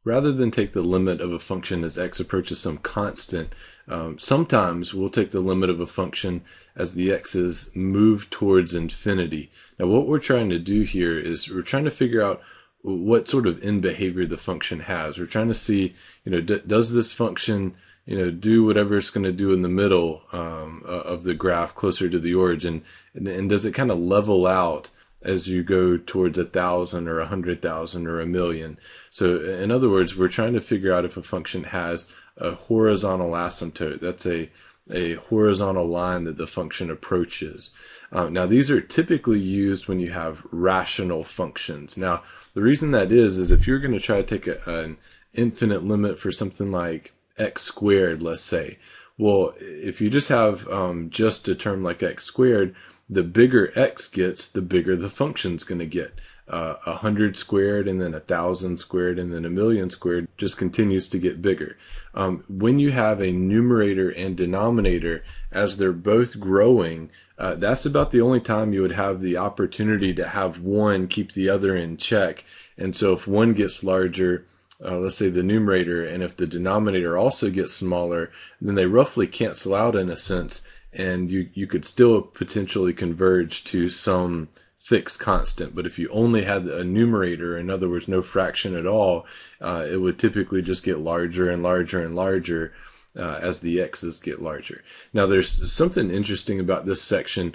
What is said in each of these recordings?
rather than take the limit of a function as x approaches some constant, sometimes we'll take the limit of a function as the x's move towards infinity. Now what we're trying to do here is we're trying to figure out what sort of end behavior the function has. We're trying to see, does this function, do whatever it's going to do in the middle of the graph closer to the origin, and does it kind of level out as you go towards 1,000 or 100,000 or 1,000,000. So in other words, we're trying to figure out if a function has a horizontal asymptote. That's a horizontal line that the function approaches. Now these are typically used when you have rational functions. Now the reason that is if you're going to try to take an infinite limit for something like x squared, let's say, well, if you just have just a term like x squared, the bigger x gets, the bigger the function's going to get. 100 squared and then 1,000 squared and then 1,000,000 squared just continues to get bigger. When you have a numerator and denominator, as they're both growing, that's about the only time you would have the opportunity to have one keep the other in check. And so if one gets larger, let's say the numerator, and if the denominator also gets smaller, then they roughly cancel out in a sense, and you could still potentially converge to some fixed constant. But if you only had a numerator, in other words, no fraction at all, it would typically just get larger and larger and larger as the x's get larger. Now there's something interesting about this section.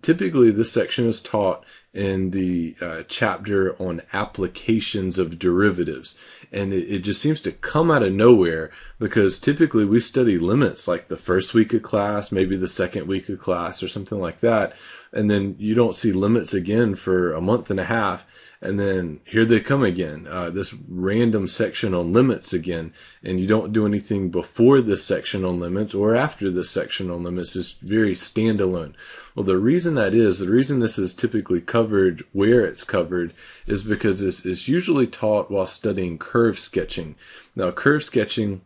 Typically this section is taught in the chapter on applications of derivatives, and it just seems to come out of nowhere, because typically we study limits like the first week of class, maybe the second week of class or something like that, and then you don't see limits again for a month and a half, and then here they come again, this random section on limits again, and you don't do anything before this section on limits or after this section on limits. Is very standalone. Well, the reason this is typically covered where it's covered is because it's usually taught while studying curve sketching. Now, curve sketching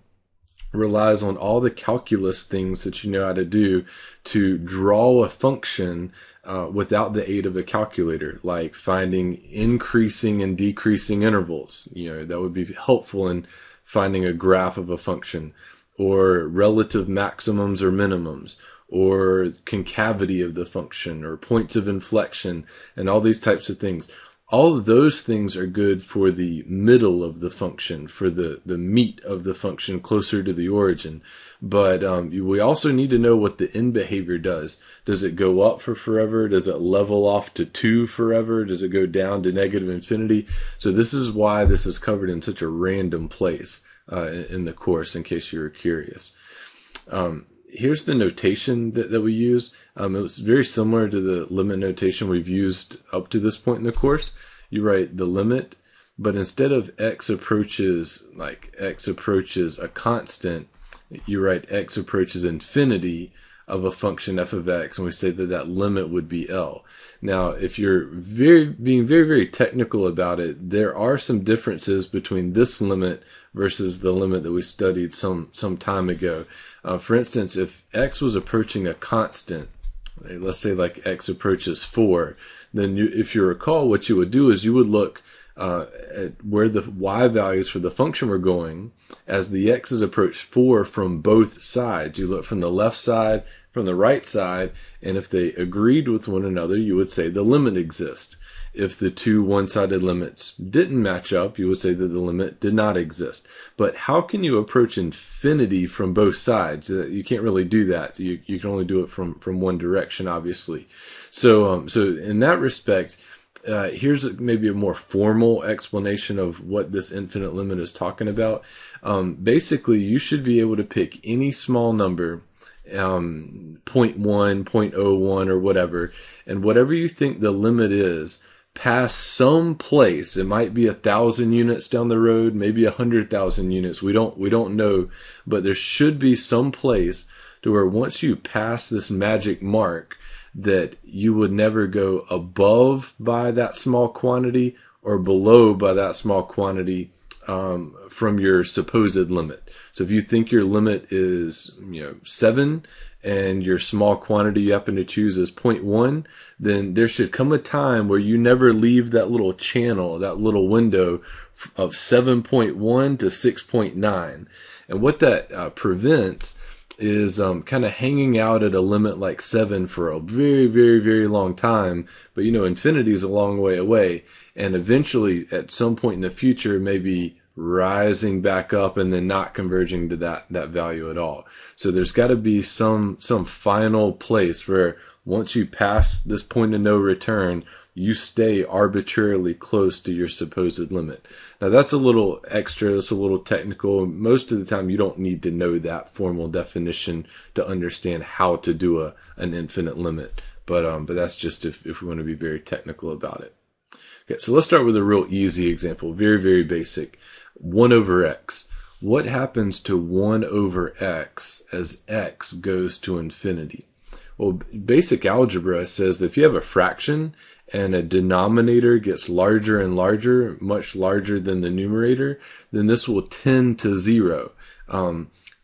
relies on all the calculus things that you know how to do to draw a function without the aid of a calculator, like finding increasing and decreasing intervals. That would be helpful in finding a graph of a function, or relative maximums or minimums, or concavity of the function, or points of inflection, and all these types of things. All of those things are good for the middle of the function, for the meat of the function closer to the origin. But we also need to know what the end behavior does. Does it go up for forever? Does it level off to 2 forever? Does it go down to negative infinity? So this is why this is covered in such a random place in the course, in case you were curious. Here's the notation that we use. It was very similar to the limit notation we've used up to this point in the course. You write the limit, but instead of x approaches a constant, you write x approaches infinity of a function f of x, and we say that limit would be L. Now, if you're being very, very technical about it, there are some differences between this limit versus the limit that we studied some time ago. For instance, if x was approaching a constant, let's say like x approaches 4, then if you recall, what you would do is you would look at where the y values for the function were going as the x's approach 4 from both sides. You look from the left side, from the right side, and if they agreed with one another, you would say the limit exists. If the two one-sided limits didn't match up, you would say that the limit did not exist. But how can you approach infinity from both sides? You can't really do that. You can only do it from one direction, obviously. So in that respect, here's maybe a more formal explanation of what this infinite limit is talking about. Basically, you should be able to pick any small number, 0.1, 0.01, or whatever, and whatever you think the limit is, past some place. It might be 1,000 units down the road, maybe 100,000 units. We don't know, but there should be some place to where once you pass this magic mark, that you would never go above by that small quantity or below by that small quantity from your supposed limit. So if you think your limit is 7 and your small quantity you happen to choose is 0.1, then there should come a time where you never leave that little channel, that little window of 7.1 to 6.9. And what that prevents is kind of hanging out at a limit like 7 for a very, very, very long time. But infinity is a long way away. And eventually, at some point in the future, maybe rising back up and then not converging to that value at all. So there's got to be some final place where once you pass this point of no return, you stay arbitrarily close to your supposed limit. Now that's a little extra, that's a little technical. Most of the time you don't need to know that formal definition to understand how to do an infinite limit. But that's just if we want to be very technical about it. Okay, so let's start with a real easy example, very, very basic. 1 over x. What happens to 1 over x as x goes to infinity? Well, basic algebra says that if you have a fraction and a denominator gets larger and larger, much larger than the numerator, then this will tend to 0.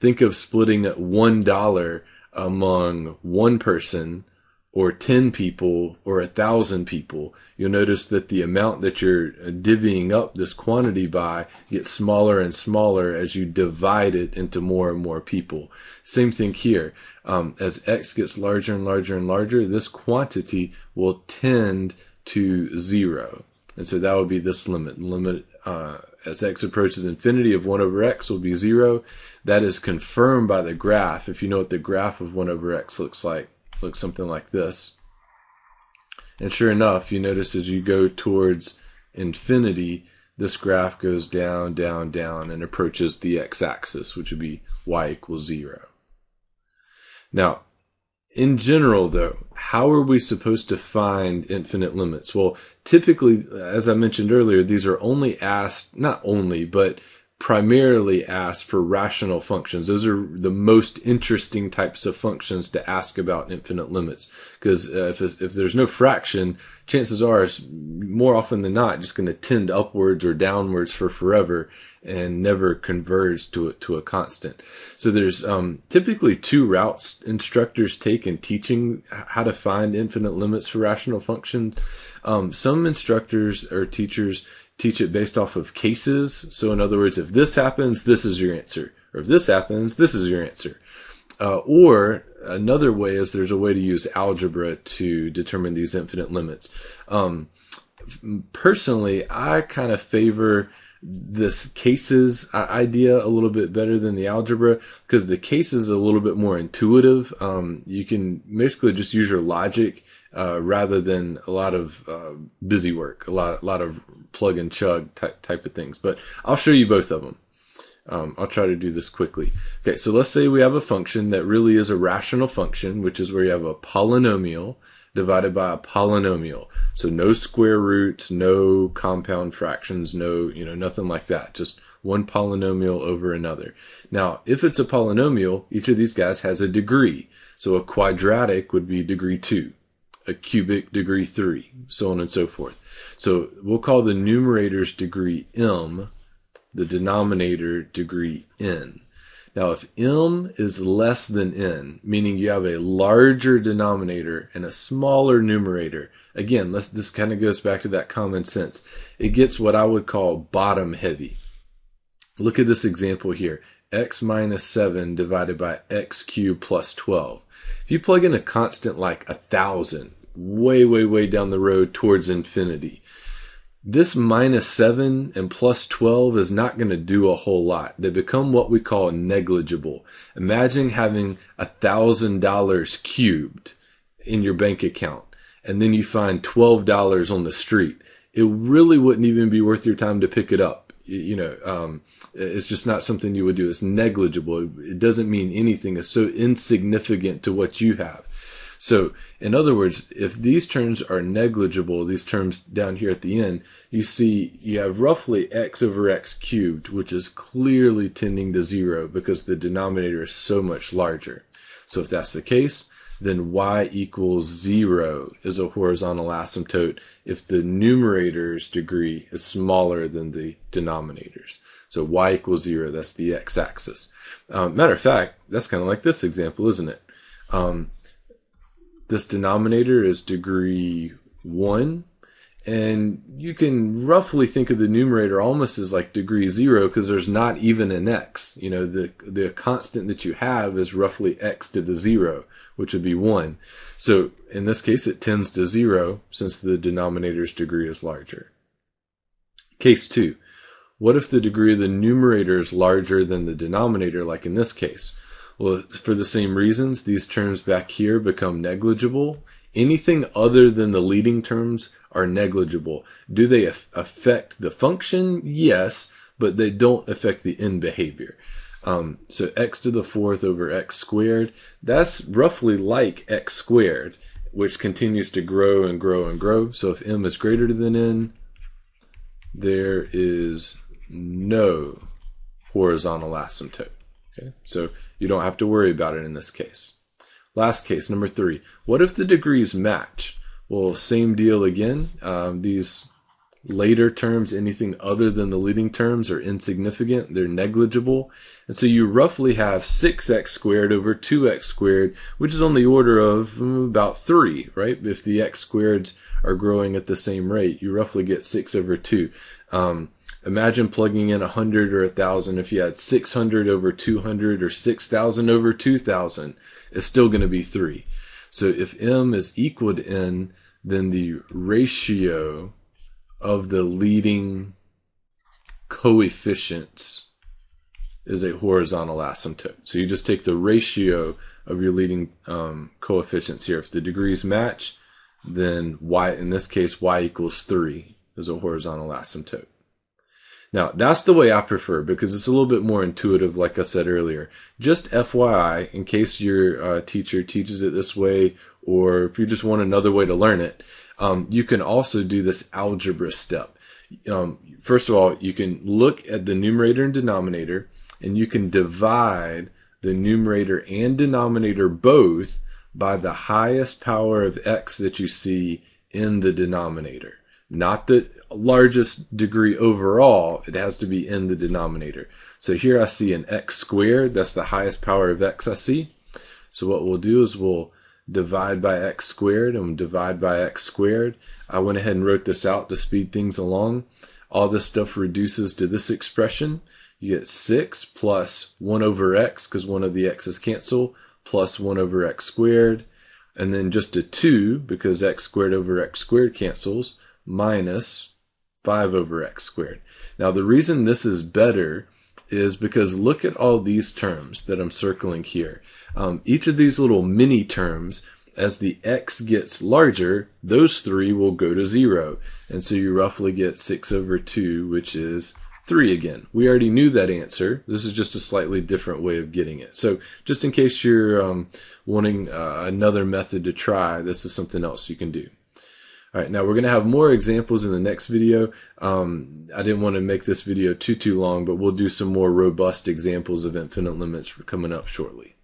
Think of splitting $1 among one person, or 10 people, or 1,000 people. You'll notice that the amount that you're divvying up this quantity by gets smaller and smaller as you divide it into more and more people. Same thing here. As x gets larger and larger and larger, this quantity will tend to 0. And so that would be this limit. Limit as x approaches infinity of 1 over x will be 0. That is confirmed by the graph. If you know what the graph of 1 over x looks like, looks something like this. And sure enough, you notice as you go towards infinity, this graph goes down, down, down, and approaches the x-axis, which would be y equals 0. Now, in general, though, how are we supposed to find infinite limits? Well, typically, as I mentioned earlier, these are only asked, not only, but primarily asked for rational functions. Those are the most interesting types of functions to ask about infinite limits. Because if there's no fraction, chances are it's more often than not just going to tend upwards or downwards for forever and never converge to a constant. So there's typically 2 routes instructors take in teaching how to find infinite limits for rational functions. Some instructors or teachers teach it based off of cases. So in other words, if this happens, this is your answer. Or if this happens, this is your answer. Or another way is there's a way to use algebra to determine these infinite limits. Personally, I kind of favor this cases idea a little bit better than the algebra, because the case is a little bit more intuitive. You can basically just use your logic rather than a lot of busy work, a lot of plug and chug type of things. But I'll show you both of them. I'll try to do this quickly. Okay, so let's say we have a function that really is a rational function, which is where you have a polynomial divided by a polynomial. So no square roots, no compound fractions, no, nothing like that. Just one polynomial over another. Now, if it's a polynomial, each of these guys has a degree. So a quadratic would be degree 2, a cubic degree 3, so on and so forth. So we'll call the numerator's degree m, the denominator degree n. Now, if m is less than n, meaning you have a larger denominator and a smaller numerator, again, this kind of goes back to that common sense. It gets what I would call bottom heavy. Look at this example here. X minus 7 divided by x cubed plus 12. If you plug in a constant like 1,000, way, way, way down the road towards infinity, this minus 7 and plus 12 is not going to do a whole lot. They become what we call negligible. Imagine having $1,000 cubed in your bank account, and then you find $12 on the street. It really wouldn't even be worth your time to pick it up. It's just not something you would do. It's negligible. It doesn't mean anything. It's so insignificant to what you have. So, in other words, if these terms are negligible, these terms down here at the end, you see you have roughly x over x cubed, which is clearly tending to 0 because the denominator is so much larger. So if that's the case, then y equals 0 is a horizontal asymptote if the numerator's degree is smaller than the denominator's. So y equals 0, that's the x-axis. Matter of fact, that's kind of like this example, isn't it? This denominator is degree 1, and you can roughly think of the numerator almost as like degree 0 because there's not even an x. You know, the constant that you have is roughly x to the 0, which would be 1. So in this case, it tends to 0 since the denominator's degree is larger. Case 2. What if the degree of the numerator is larger than the denominator, like in this case? Well, for the same reasons, these terms back here become negligible. Anything other than the leading terms are negligible. Do they affect the function? Yes, but they don't affect the end behavior. So x to the 4th over x squared, that's roughly like x squared, which continues to grow and grow and grow. So if m is greater than n, there is no horizontal asymptote. Okay, so you don't have to worry about it in this case. Last case, number 3. What if the degrees match? Well, same deal again. These later terms, anything other than the leading terms, are insignificant. They're negligible. And so you roughly have 6x squared over 2x squared, which is on the order of about 3, right? If the x squareds are growing at the same rate, you roughly get 6 over 2. Imagine plugging in 100 or 1,000. If you had 600 over 200 or 6,000 over 2,000, it's still going to be 3. So if m is equal to n, then the ratio of the leading coefficients is a horizontal asymptote. So you just take the ratio of your leading coefficients here. If the degrees match, then y, in this case, y equals 3 is a horizontal asymptote. Now, that's the way I prefer because it's a little bit more intuitive, like I said earlier. Just FYI, in case your teacher teaches it this way, or if you just want another way to learn it, you can also do this algebra step. First of all, you can look at the numerator and denominator, and you can divide the numerator and denominator both by the highest power of x that you see in the denominator. Not the largest degree overall, it has to be in the denominator. So here I see an x squared, that's the highest power of x I see. So what we'll do is we'll divide by x squared and divide by x squared. I went ahead and wrote this out to speed things along. All this stuff reduces to this expression. You get 6 plus 1 over x, because one of the x's cancel, plus 1 over x squared. And then just a 2, because x squared over x squared cancels, minus 5 over x squared. Now the reason this is better is because look at all these terms that I'm circling here. Each of these little mini terms, as the x gets larger, those 3 will go to 0. And so you roughly get 6 over 2, which is 3 again. We already knew that answer. This is just a slightly different way of getting it. So just in case you're wanting another method to try, this is something else you can do. All right, now we're going to have more examples in the next video. I didn't want to make this video too long, but we'll do some more robust examples of infinite limits coming up shortly.